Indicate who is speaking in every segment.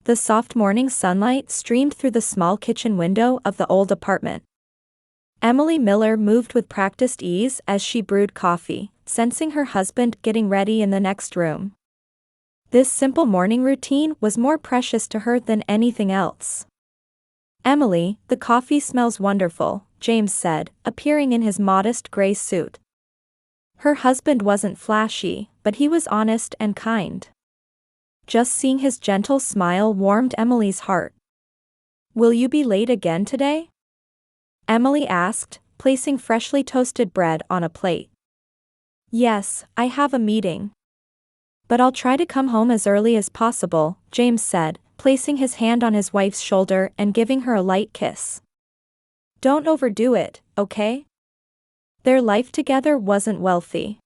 Speaker 1: The soft morning sunlight streamed through the small kitchen window of the old apartment. Emily Miller moved with practiced ease as she brewed coffee, sensing her husband getting ready in the next room. This simple morning routine was more precious to her than anything else. "Emily, the coffee smells wonderful," James said, appearing in his modest gray suit. Her husband wasn't flashy, but he was honest and kind. Just seeing his gentle smile warmed Emily's heart. "Will you be late again today?" Emily asked, placing freshly toasted bread on a plate. "Yes, I have a meeting. But I'll try to come home as early as possible," James said, placing his hand on his wife's shoulder and giving her a light kiss. "Don't overdo it, okay?" Their life together wasn't wealthy.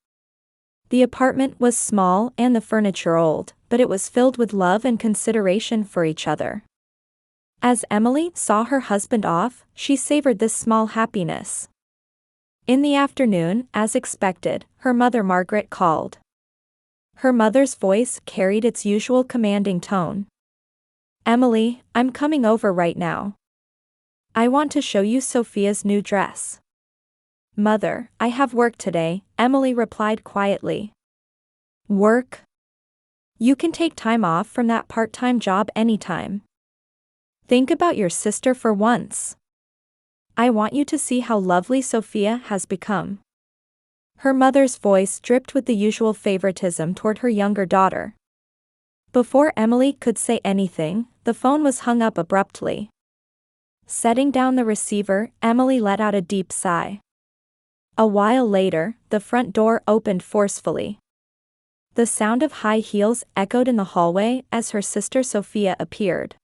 Speaker 1: The apartment was small and the furniture old, but it was filled with love and consideration for each other. As Emily saw her husband off, she savored this small happiness. In the afternoon, as expected, her mother Margaret called. Her mother's voice carried its usual commanding tone. "Emily, I'm coming over right now. I want to show you Sophia's new dress." "Mother, I have work today," Emily replied quietly. "Work? You can take time off from that part-time job anytime. Think about your sister for once. I want you to see how lovely Sophia has become." Her mother's voice dripped with the usual favoritism toward her younger daughter. Before Emily could say anything, the phone was hung up abruptly. Setting down the receiver, Emily let out a deep sigh. A while later, the front door opened forcefully. The sound of high heels echoed in the hallway as her sister Sophia appeared.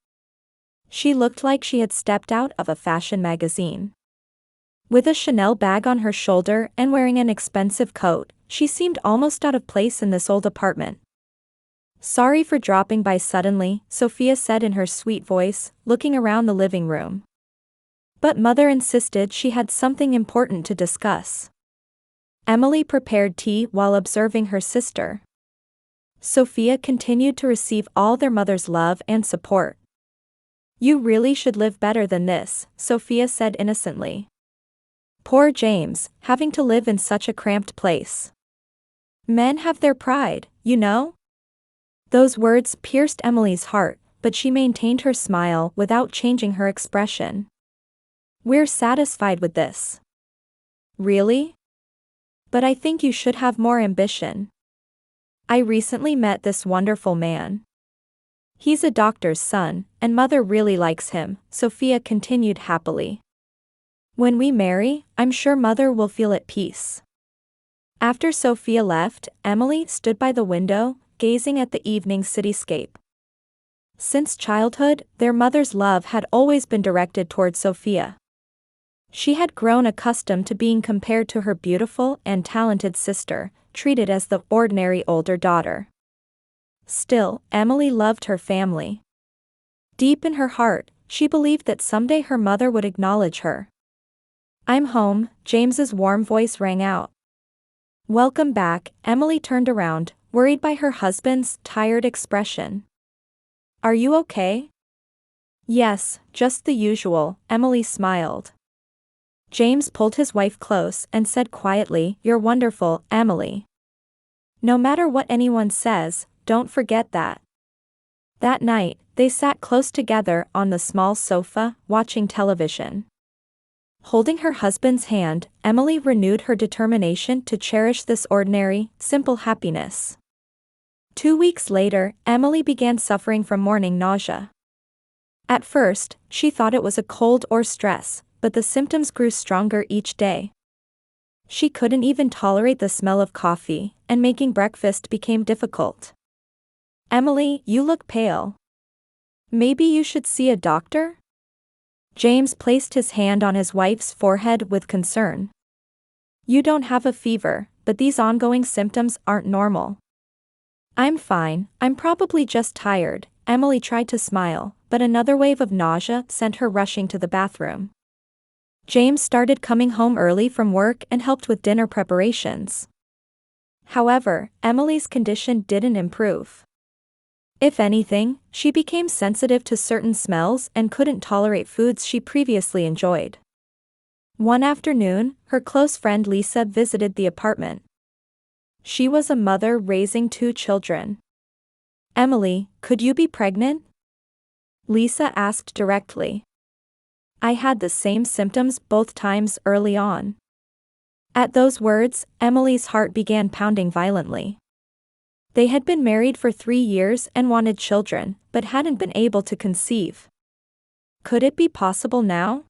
Speaker 1: She looked like she had stepped out of a fashion magazine. With a Chanel bag on her shoulder and wearing an expensive coat, she seemed almost out of place in this old apartment. "Sorry for dropping by suddenly," Sophia said in her sweet voice, looking around the living room. But Mother insisted she had something important to discuss. Emily prepared tea while observing her sister. Sophia continued to receive all their mother's love and support. "You really should live better than this," Sophia said innocently. "Poor James, having to live in such a cramped place. Men have their pride, you know?" Those words pierced Emily's heart, but she maintained her smile without changing her expression. "We're satisfied with this." "Really? But I think you should have more ambition. I recently met this wonderful man. He's a doctor's son, and Mother really likes him," Sophia continued happily. "When we marry, I'm sure Mother will feel at peace." After Sophia left, Emily stood by the window, gazing at the evening cityscape. Since childhood, their mother's love had always been directed toward Sophia. She had grown accustomed to being compared to her beautiful and talented sister, treated as the ordinary older daughter. Still, Emily loved her family. Deep in her heart, she believed that someday her mother would acknowledge her. "I'm home," James's warm voice rang out. "Welcome back," Emily turned around, worried by her husband's tired expression. "Are you okay?" "Yes, just the usual," Emily smiled. James pulled his wife close and said quietly, "You're wonderful, Emily. No matter what anyone says, don't forget that." That night, they sat close together on the small sofa, watching television. Holding her husband's hand, Emily renewed her determination to cherish this ordinary, simple happiness. 2 weeks later, Emily began suffering from morning nausea. At first, she thought it was a cold or stress, but the symptoms grew stronger each day. She couldn't even tolerate the smell of coffee, and making breakfast became difficult. "Emily, you look pale. Maybe you should see a doctor?" James placed his hand on his wife's forehead with concern. "You don't have a fever, but these ongoing symptoms aren't normal." "I'm fine, I'm probably just tired," Emily tried to smile, but another wave of nausea sent her rushing to the bathroom. James started coming home early from work and helped with dinner preparations. However, Emily's condition didn't improve. If anything, she became sensitive to certain smells and couldn't tolerate foods she previously enjoyed. One afternoon, her close friend Lisa visited the apartment. She was a mother raising 2 children. "Emily, could you be pregnant?" Lisa asked directly. "I had the same symptoms both times early on." At those words, Emily's heart began pounding violently. They had been married for 3 years and wanted children, but hadn't been able to conceive. Could it be possible now?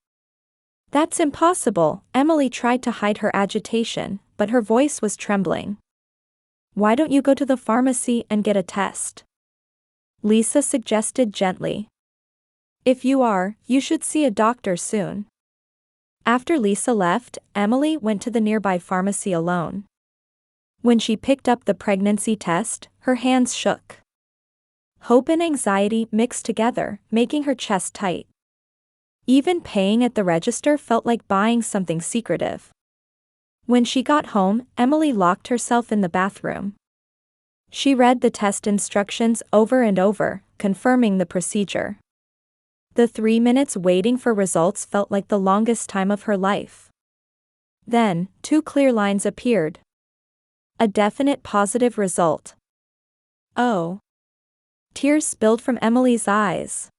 Speaker 1: "That's impossible," Emily tried to hide her agitation, but her voice was trembling. "Why don't you go to the pharmacy and get a test?" Lisa suggested gently. "If you are, you should see a doctor soon." After Lisa left, Emily went to the nearby pharmacy alone. When she picked up the pregnancy test, her hands shook. Hope and anxiety mixed together, making her chest tight. Even paying at the register felt like buying something secretive. When she got home, Emily locked herself in the bathroom. She read the test instructions over and over, confirming the procedure. The 3 minutes waiting for results felt like the longest time of her life. Then, 2 clear lines appeared. A definite positive result. Oh! Tears spilled from Emily's eyes.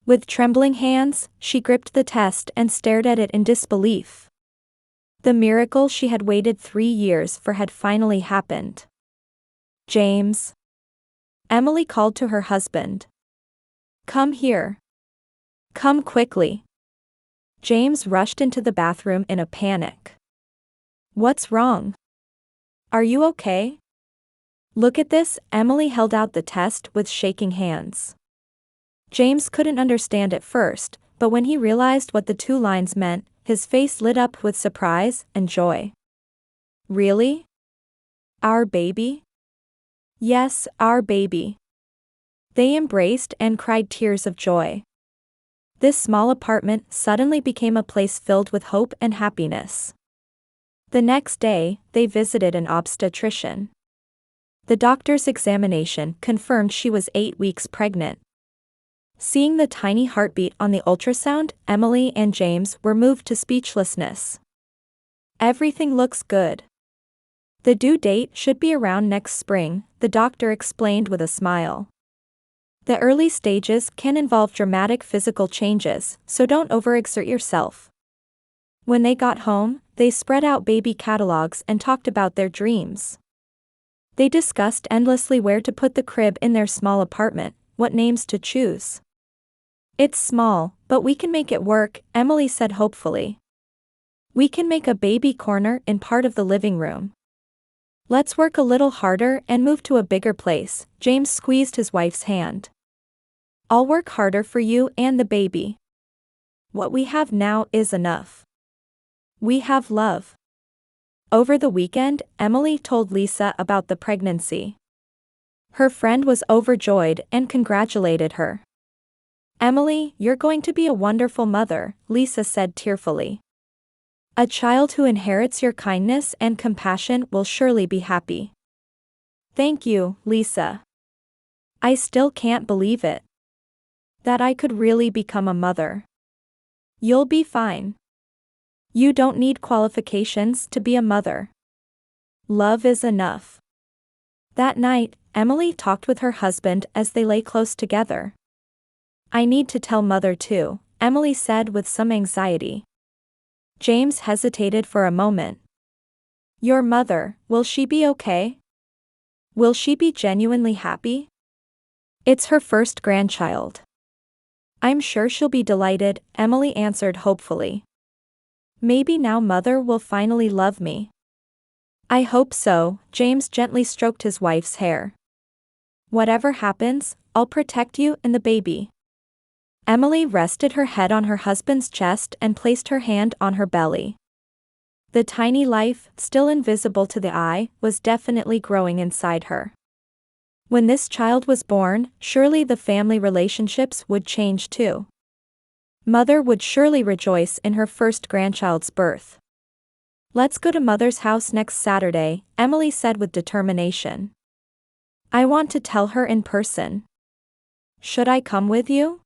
Speaker 1: With trembling hands, she gripped the test and stared at it in disbelief. The miracle she had waited 3 years for had finally happened. "James." Emily called to her husband. "Come here. Come quickly." James rushed into the bathroom in a panic. "What's wrong? Are you okay?" "Look at this," Emily held out the test with shaking hands. James couldn't understand at first, but when he realized what the 2 lines meant, his face lit up with surprise and joy. "Really? Our baby?" "Yes, our baby." They embraced and cried tears of joy. This small apartment suddenly became a place filled with hope and happiness. The next day, they visited an obstetrician. The doctor's examination confirmed she was 8 weeks pregnant. Seeing the tiny heartbeat on the ultrasound, Emily and James were moved to speechlessness. "Everything looks good. The due date should be around next spring," the doctor explained with a smile. "The early stages can involve dramatic physical changes, so don't overexert yourself." When they got home, they spread out baby catalogs and talked about their dreams. They discussed endlessly where to put the crib in their small apartment, what names to choose. "It's small, but we can make it work," Emily said hopefully. "We can make a baby corner in part of the living room." "Let's work a little harder and move to a bigger place," James squeezed his wife's hand. "I'll work harder for you and the baby. What we have now is enough. We have love." Over the weekend, Emily told Lisa about the pregnancy. Her friend was overjoyed and congratulated her. "Emily, you're going to be a wonderful mother," Lisa said tearfully. "A child who inherits your kindness and compassion will surely be happy." "Thank you, Lisa. I still can't believe it. That I could really become a mother." "You'll be fine. You don't need qualifications to be a mother. Love is enough." That night, Emily talked with her husband as they lay close together. "I need to tell Mother too," Emily said with some anxiety. James hesitated for a moment. "Your mother, will she be okay? Will she be genuinely happy? It's her first grandchild." "I'm sure she'll be delighted," Emily answered hopefully. "Maybe now Mother will finally love me." "I hope so," James gently stroked his wife's hair. "Whatever happens, I'll protect you and the baby." Emily rested her head on her husband's chest and placed her hand on her belly. The tiny life, still invisible to the eye, was definitely growing inside her. When this child was born, surely the family relationships would change too. Mother would surely rejoice in her first grandchild's birth. "Let's go to Mother's house next Saturday," Emily said with determination. I want to tell her in person. Should I come with you?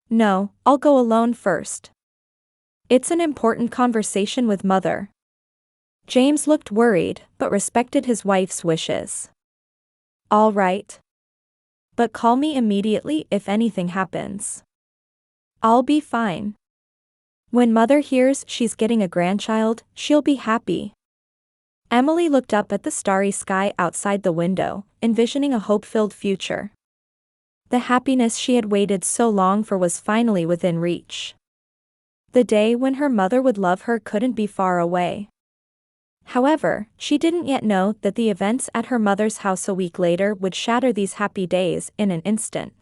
Speaker 1: No, I'll go alone first. It's an important conversation with Mother. James looked worried, but respected his wife's wishes. All right. But call me immediately if anything happens. I'll be fine. When Mother hears she's getting a grandchild, she'll be happy. Emily looked up at the starry sky outside the window, envisioning a hope-filled future. The happiness she had waited so long for was finally within reach. The day when her mother would love her couldn't be far away. However, she didn't yet know that the events at her mother's house a week later would shatter these happy days in an instant.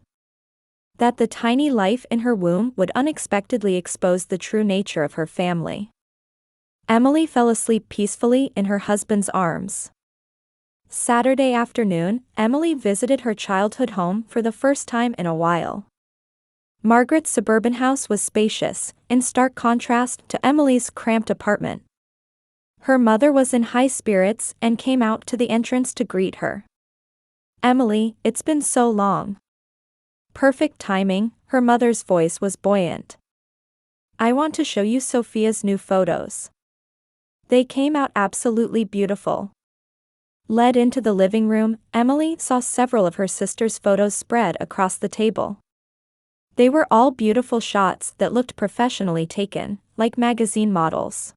Speaker 1: That the tiny life in her womb would unexpectedly expose the true nature of her family. Emily fell asleep peacefully in her husband's arms. Saturday afternoon, Emily visited her childhood home for the first time in a while. Margaret's suburban house was spacious, in stark contrast to Emily's cramped apartment. Her mother was in high spirits and came out to the entrance to greet her. Emily, it's been so long. Perfect timing, her mother's voice was buoyant. I want to show you Sophia's new photos. They came out absolutely beautiful. Led into the living room, Emily saw several of her sister's photos spread across the table. They were all beautiful shots that looked professionally taken, like magazine models.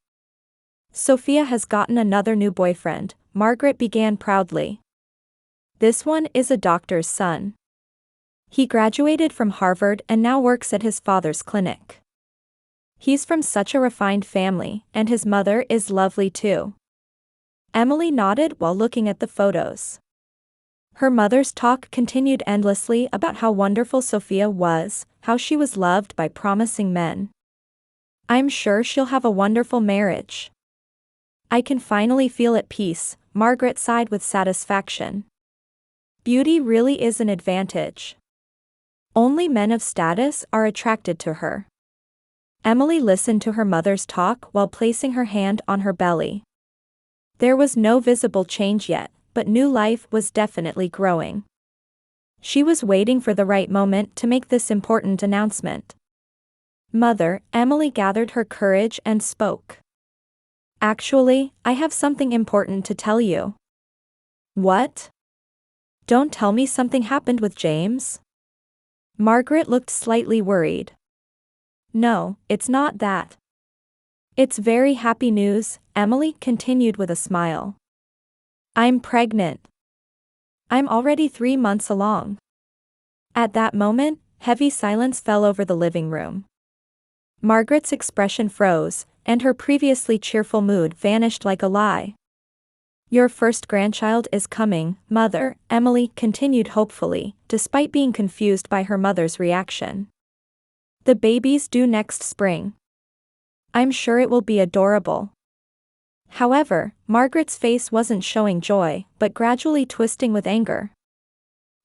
Speaker 1: Sophia has gotten another new boyfriend, Margaret began proudly. This one is a doctor's son. He graduated from Harvard and now works at his father's clinic. He's from such a refined family, and his mother is lovely too. Emily nodded while looking at the photos. Her mother's talk continued endlessly about how wonderful Sophia was, how she was loved by promising men. I'm sure she'll have a wonderful marriage. I can finally feel at peace, Margaret sighed with satisfaction. Beauty really is an advantage. Only men of status are attracted to her. Emily listened to her mother's talk while placing her hand on her belly. There was no visible change yet, but new life was definitely growing. She was waiting for the right moment to make this important announcement. Mother, Emily gathered her courage and spoke. Actually, I have something important to tell you. What? Don't tell me something happened with James? Margaret looked slightly worried. No, it's not that. It's very happy news, Emily continued with a smile. I'm pregnant. I'm already 3 months along. At that moment, heavy silence fell over the living room. Margaret's expression froze, and her previously cheerful mood vanished like a lie. Your first grandchild is coming, Mother, Emily continued hopefully, despite being confused by her mother's reaction. The baby's due next spring. I'm sure it will be adorable. However, Margaret's face wasn't showing joy, but gradually twisting with anger.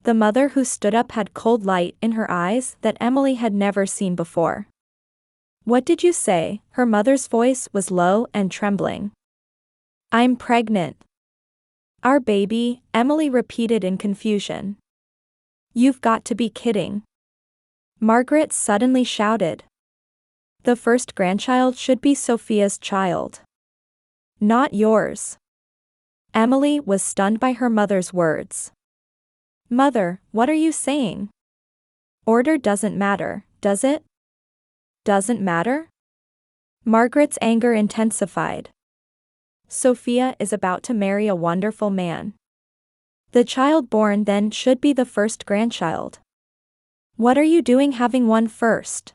Speaker 1: The mother who stood up had cold light in her eyes that Emily had never seen before. What did you say? Her mother's voice was low and trembling. I'm pregnant. Our baby, Emily repeated in confusion. You've got to be kidding. Margaret suddenly shouted. The first grandchild should be Sophia's child. Not yours. Emily was stunned by her mother's words. Mother, what are you saying? Order doesn't matter, does it? Doesn't matter? Margaret's anger intensified. Sophia is about to marry a wonderful man. The child born then should be the first grandchild. What are you doing having one first?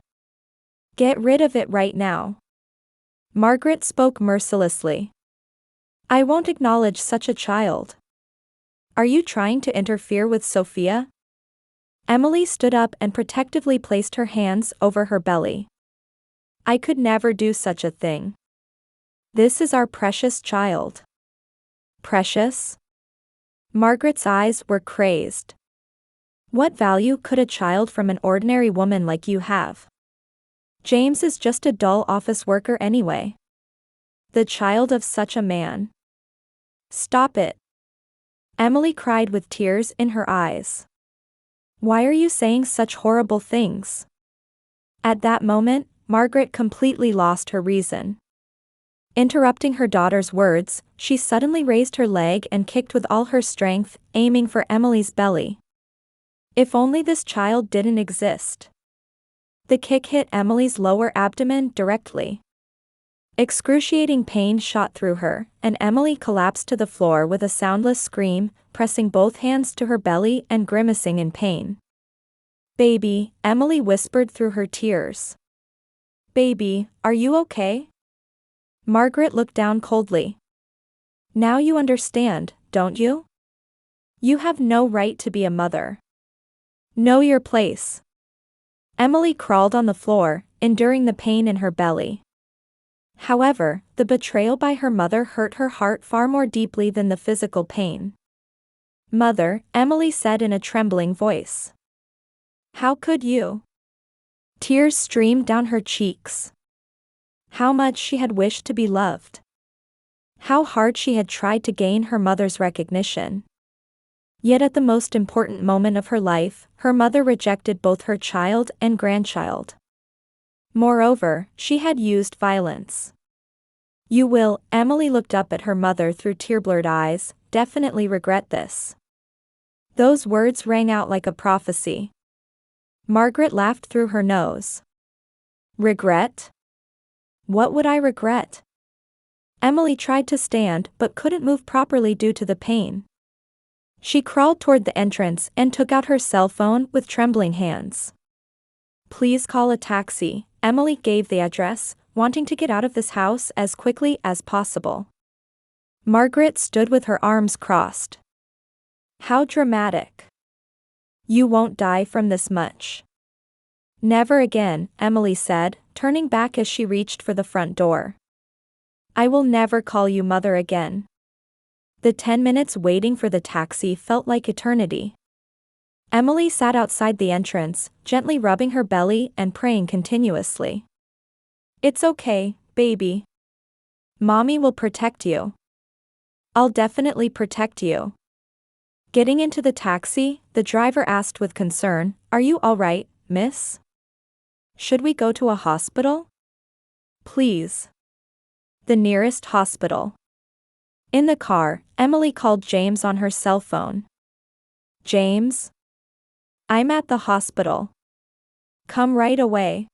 Speaker 1: Get rid of it right now. Margaret spoke mercilessly. I won't acknowledge such a child. Are you trying to interfere with Sophia? Emily stood up and protectively placed her hands over her belly. I could never do such a thing. This is our precious child. Precious? Margaret's eyes were crazed. What value could a child from an ordinary woman like you have? James is just a dull office worker anyway. The child of such a man. Stop it. Emily cried with tears in her eyes. Why are you saying such horrible things? At that moment, Margaret completely lost her reason. Interrupting her daughter's words, she suddenly raised her leg and kicked with all her strength, aiming for Emily's belly. If only this child didn't exist. The kick hit Emily's lower abdomen directly. Excruciating pain shot through her, and Emily collapsed to the floor with a soundless scream, pressing both hands to her belly and grimacing in pain. "Baby," Emily whispered through her tears. "Baby, are you okay?" Margaret looked down coldly. "Now you understand, don't you? You have no right to be a mother. Know your place." Emily crawled on the floor, enduring the pain in her belly. However, the betrayal by her mother hurt her heart far more deeply than the physical pain. "Mother," Emily said in a trembling voice. "How could you?" Tears streamed down her cheeks. How much she had wished to be loved. How hard she had tried to gain her mother's recognition. Yet at the most important moment of her life, her mother rejected both her child and grandchild. Moreover, she had used violence. "You will," Emily looked up at her mother through tear-blurred eyes, "definitely regret this." Those words rang out like a prophecy. Margaret laughed through her nose. "Regret? What would I regret?" Emily tried to stand but couldn't move properly due to the pain. She crawled toward the entrance and took out her cell phone with trembling hands. "Please call a taxi," Emily gave the address, wanting to get out of this house as quickly as possible. Margaret stood with her arms crossed. "How dramatic. You won't die from this much." "Never again," Emily said, turning back as she reached for the front door. "I will never call you mother again." The 10 minutes waiting for the taxi felt like eternity. Emily sat outside the entrance, gently rubbing her belly and praying continuously. "It's okay, baby. Mommy will protect you. I'll definitely protect you." Getting into the taxi, the driver asked with concern, "Are you all right, miss? Should we go to a hospital?" "Please." "The nearest hospital." In the car, Emily called James on her cell phone. "James? I'm at the hospital. Come right away."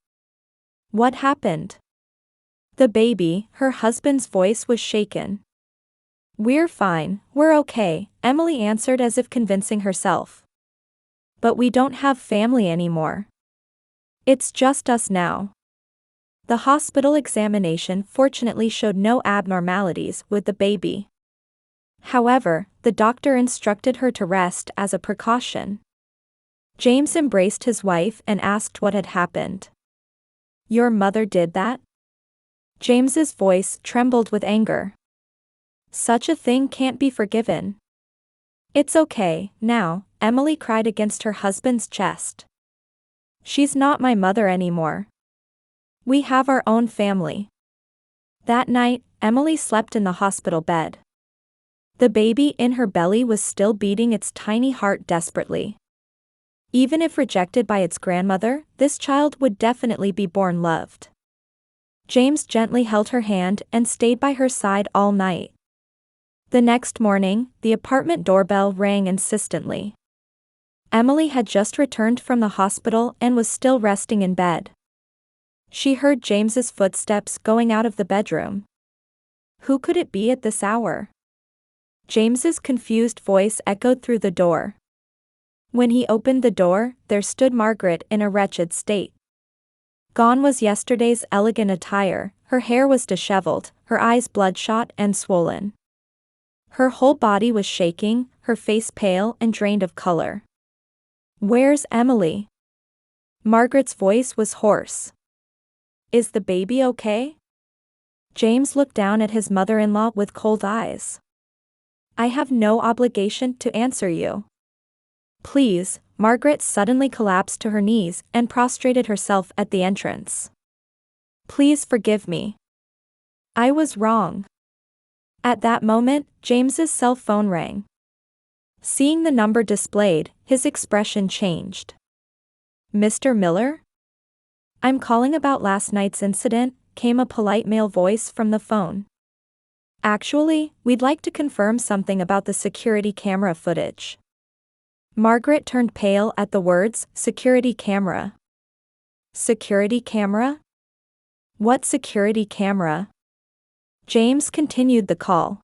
Speaker 1: "What happened?" The baby, her husband's voice was shaken. "We're fine, we're okay," Emily answered as if convincing herself. "But we don't have family anymore. It's just us now." The hospital examination fortunately showed no abnormalities with the baby. However, the doctor instructed her to rest as a precaution. James embraced his wife and asked what had happened. "Your mother did that?" James's voice trembled with anger. "Such a thing can't be forgiven." "It's okay, now," Emily cried against her husband's chest. "She's not my mother anymore. We have our own family." That night, Emily slept in the hospital bed. The baby in her belly was still beating its tiny heart desperately. Even if rejected by its grandmother, this child would definitely be born loved. James gently held her hand and stayed by her side all night. The next morning, the apartment doorbell rang insistently. Emily had just returned from the hospital and was still resting in bed. She heard James's footsteps going out of the bedroom. Who could it be at this hour? James's confused voice echoed through the door. When he opened the door, there stood Margaret in a wretched state. Gone was yesterday's elegant attire, her hair was disheveled, her eyes bloodshot and swollen. Her whole body was shaking, her face pale and drained of color. "Where's Emily?" Margaret's voice was hoarse. "Is the baby okay?" James looked down at his mother-in-law with cold eyes. "I have no obligation to answer you." "Please," Margaret suddenly collapsed to her knees and prostrated herself at the entrance. "Please forgive me. I was wrong." At that moment, James's cell phone rang. Seeing the number displayed, his expression changed. "Mr. Miller? I'm calling about last night's incident," came a polite male voice from the phone. "Actually, we'd like to confirm something about the security camera footage." Margaret turned pale at the words, "security camera." "Security camera? What security camera?" James continued the call.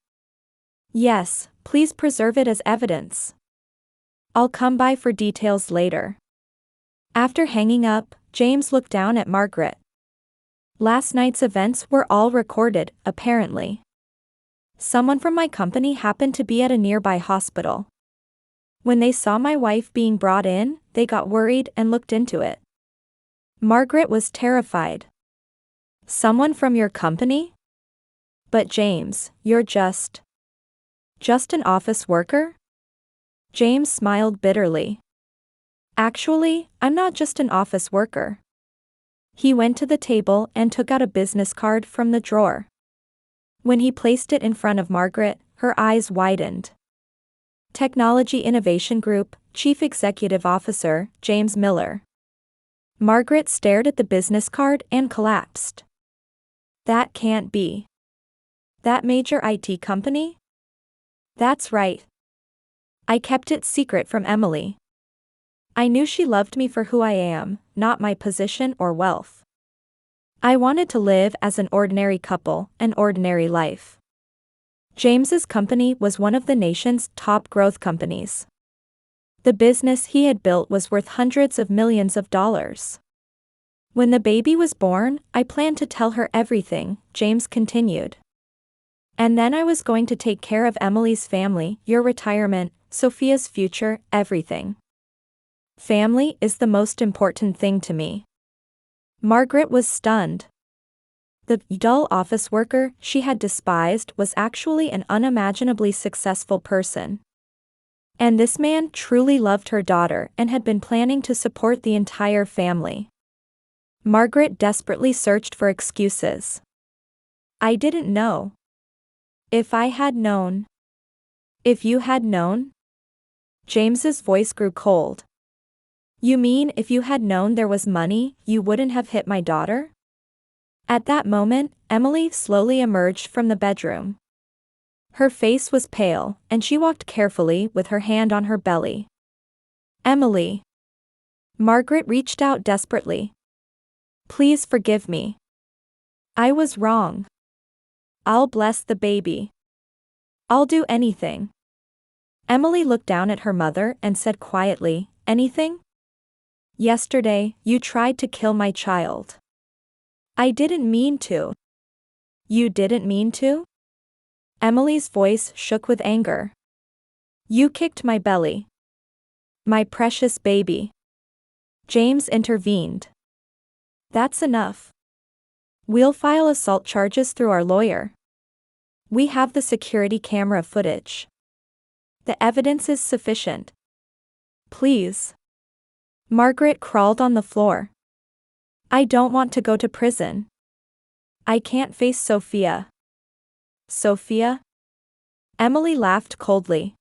Speaker 1: "Yes, please preserve it as evidence. I'll come by for details later." After hanging up, James looked down at Margaret. "Last night's events were all recorded, apparently. Someone from my company happened to be at a nearby hospital. When they saw my wife being brought in, they got worried and looked into it." Margaret was terrified. "Someone from your company? But James, you're just an office worker?" James smiled bitterly. "Actually, I'm not just an office worker." He went to the table and took out a business card from the drawer. When he placed it in front of Margaret, her eyes widened. "Technology Innovation Group, Chief Executive Officer, James Miller." Margaret stared at the business card and collapsed. "That can't be. That major IT company?" "That's right. I kept it secret from Emily. I knew she loved me for who I am, not my position or wealth. I wanted to live as an ordinary couple, an ordinary life." James's company was one of the nation's top growth companies. The business he had built was worth hundreds of millions of dollars. "When the baby was born, I planned to tell her everything," James continued. "And then I was going to take care of Emily's family, your retirement, Sophia's future, everything. Family is the most important thing to me." Margaret was stunned. The dull office worker she had despised was actually an unimaginably successful person. And this man truly loved her daughter and had been planning to support the entire family. Margaret desperately searched for excuses. "I didn't know. If I had known." "If you had known?" James's voice grew cold. "You mean if you had known there was money, you wouldn't have hit my daughter?" At that moment, Emily slowly emerged from the bedroom. Her face was pale, and she walked carefully with her hand on her belly. "Emily." Margaret reached out desperately. "Please forgive me. I was wrong. I'll bless the baby. I'll do anything." Emily looked down at her mother and said quietly, "Anything? Yesterday, you tried to kill my child." "I didn't mean to." "You didn't mean to?" Emily's voice shook with anger. "You kicked my belly. My precious baby." James intervened. "That's enough. We'll file assault charges through our lawyer. We have the security camera footage. The evidence is sufficient. Please." Margaret crawled on the floor. "I don't want to go to prison. I can't face Sophia." "Sophia?" Emily laughed coldly.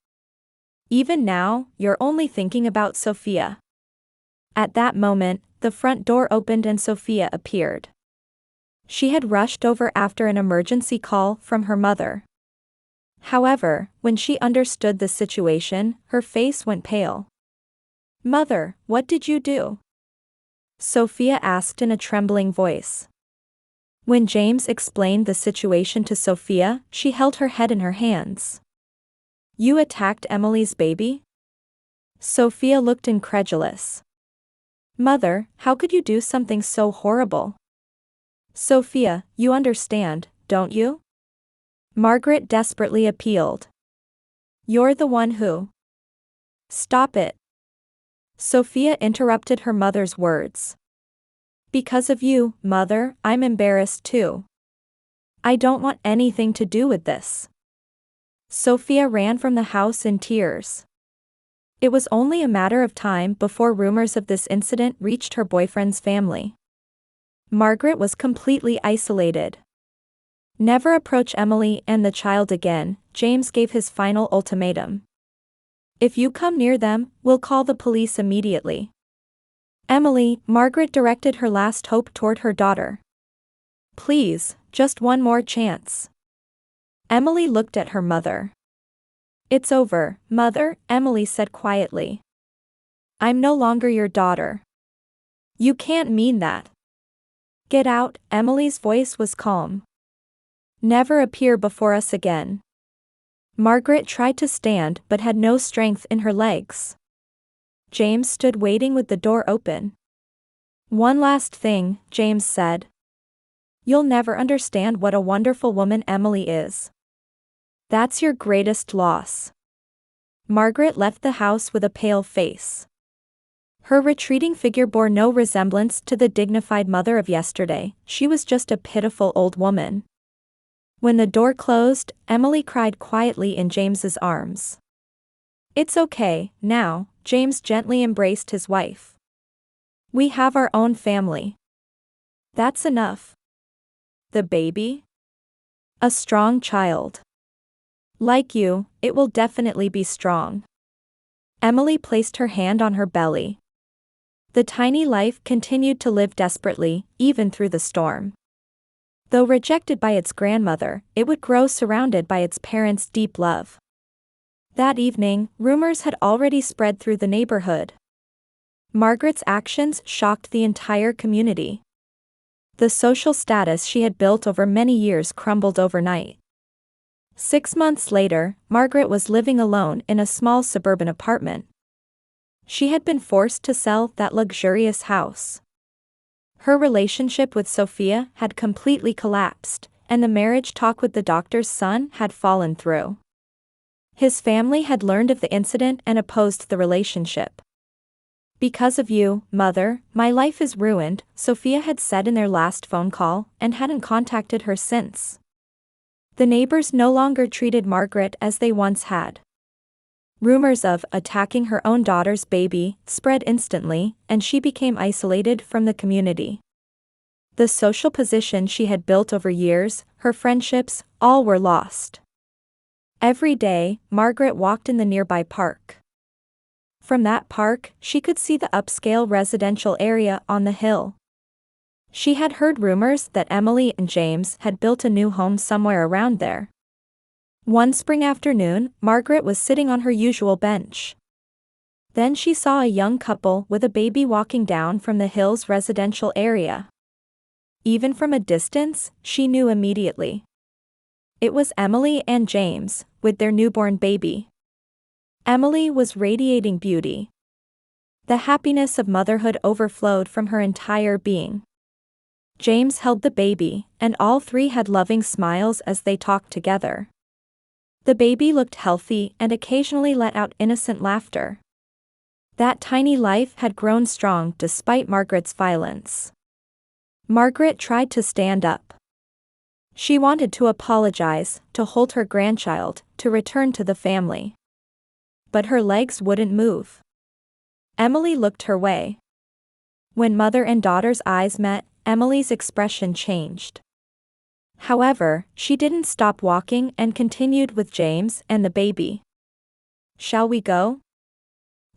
Speaker 1: "Even now, you're only thinking about Sophia." At that moment, the front door opened and Sophia appeared. She had rushed over after an emergency call from her mother. However, when she understood the situation, her face went pale. "Mother, what did you do?" Sophia asked in a trembling voice. When James explained the situation to Sophia, she held her head in her hands. "You attacked Emily's baby?" Sophia looked incredulous. "Mother, how could you do something so horrible?" "Sophia, you understand, don't you?" Margaret desperately appealed. "You're the one who—" "Stop it." Sophia interrupted her mother's words. "Because of you, Mother, I'm embarrassed too. I don't want anything to do with this." Sophia ran from the house in tears. It was only a matter of time before rumors of this incident reached her boyfriend's family. Margaret was completely isolated. "Never approach Emily and the child again," James gave his final ultimatum. If you come near them, we'll call the police immediately. Emily, Margaret directed her last hope toward her daughter. Please, just one more chance. Emily looked at her mother. It's over, Mother, Emily said quietly. I'm no longer your daughter. You can't mean that. Get out, Emily's voice was calm. Never appear before us again. Margaret tried to stand but had no strength in her legs. James stood waiting with the door open. One last thing, James said. You'll never understand what a wonderful woman Emily is. That's your greatest loss. Margaret left the house with a pale face. Her retreating figure bore no resemblance to the dignified mother of yesterday, she was just a pitiful old woman. When the door closed, Emily cried quietly in James's arms. It's okay, now, James gently embraced his wife. We have our own family. That's enough. The baby? A strong child. Like you, it will definitely be strong. Emily placed her hand on her belly. The tiny life continued to live desperately, even through the storm. Though rejected by its grandmother, it would grow surrounded by its parents' deep love. That evening, rumors had already spread through the neighborhood. Margaret's actions shocked the entire community. The social status she had built over many years crumbled overnight. 6 months later, Margaret was living alone in a small suburban apartment. She had been forced to sell that luxurious house. Her relationship with Sophia had completely collapsed, and the marriage talk with the doctor's son had fallen through. His family had learned of the incident and opposed the relationship. Because of you, Mother, my life is ruined, Sophia had said in their last phone call, and hadn't contacted her since. The neighbors no longer treated Margaret as they once had. Rumors of attacking her own daughter's baby spread instantly, and she became isolated from the community. The social position she had built over years, her friendships, all were lost. Every day, Margaret walked in the nearby park. From that park, she could see the upscale residential area on the hill. She had heard rumors that Emily and James had built a new home somewhere around there. One spring afternoon, Margaret was sitting on her usual bench. Then she saw a young couple with a baby walking down from the hill's residential area. Even from a distance, she knew immediately. It was Emily and James, with their newborn baby. Emily was radiating beauty. The happiness of motherhood overflowed from her entire being. James held the baby, and all three had loving smiles as they talked together. The baby looked healthy and occasionally let out innocent laughter. That tiny life had grown strong despite Margaret's violence. Margaret tried to stand up. She wanted to apologize, to hold her grandchild, to return to the family. But her legs wouldn't move. Emily looked her way. When mother and daughter's eyes met, Emily's expression changed. However, she didn't stop walking and continued with James and the baby. Shall we go?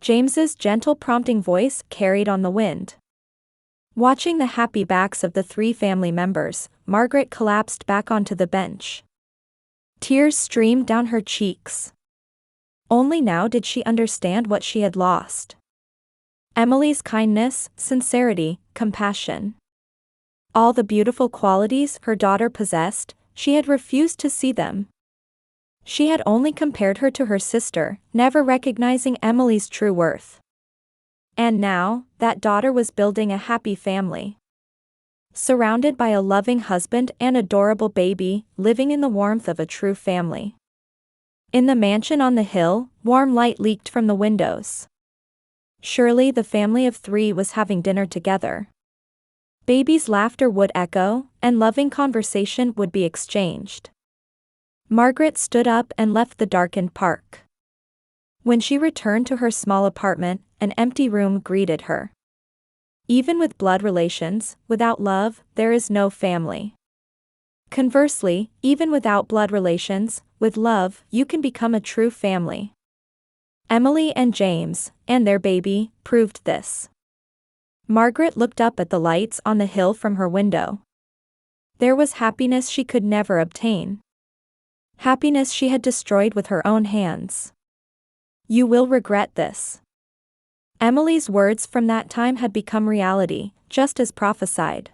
Speaker 1: James's gentle prompting voice carried on the wind. Watching the happy backs of the three family members, Margaret collapsed back onto the bench. Tears streamed down her cheeks. Only now did she understand what she had lost. Emily's kindness, sincerity, compassion. All the beautiful qualities her daughter possessed, she had refused to see them. She had only compared her to her sister, never recognizing Emily's true worth. And now, that daughter was building a happy family. Surrounded by a loving husband and adorable baby, living in the warmth of a true family. In the mansion on the hill, warm light leaked from the windows. Surely the family of three was having dinner together. Baby's laughter would echo, and loving conversation would be exchanged. Margaret stood up and left the darkened park. When she returned to her small apartment, an empty room greeted her. Even with blood relations, without love, there is no family. Conversely, even without blood relations, with love, you can become a true family. Emily and James, and their baby, proved this. Margaret looked up at the lights on the hill from her window. There was happiness she could never obtain. Happiness she had destroyed with her own hands. You will regret this. Emily's words from that time had become reality, just as prophesied.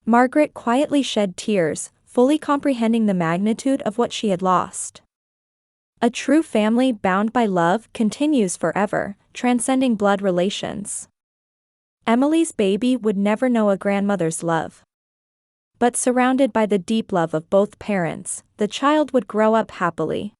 Speaker 1: Margaret quietly shed tears, fully comprehending the magnitude of what she had lost. A true family bound by love continues forever, transcending blood relations. Emily's baby would never know a grandmother's love. But surrounded by the deep love of both parents, the child would grow up happily.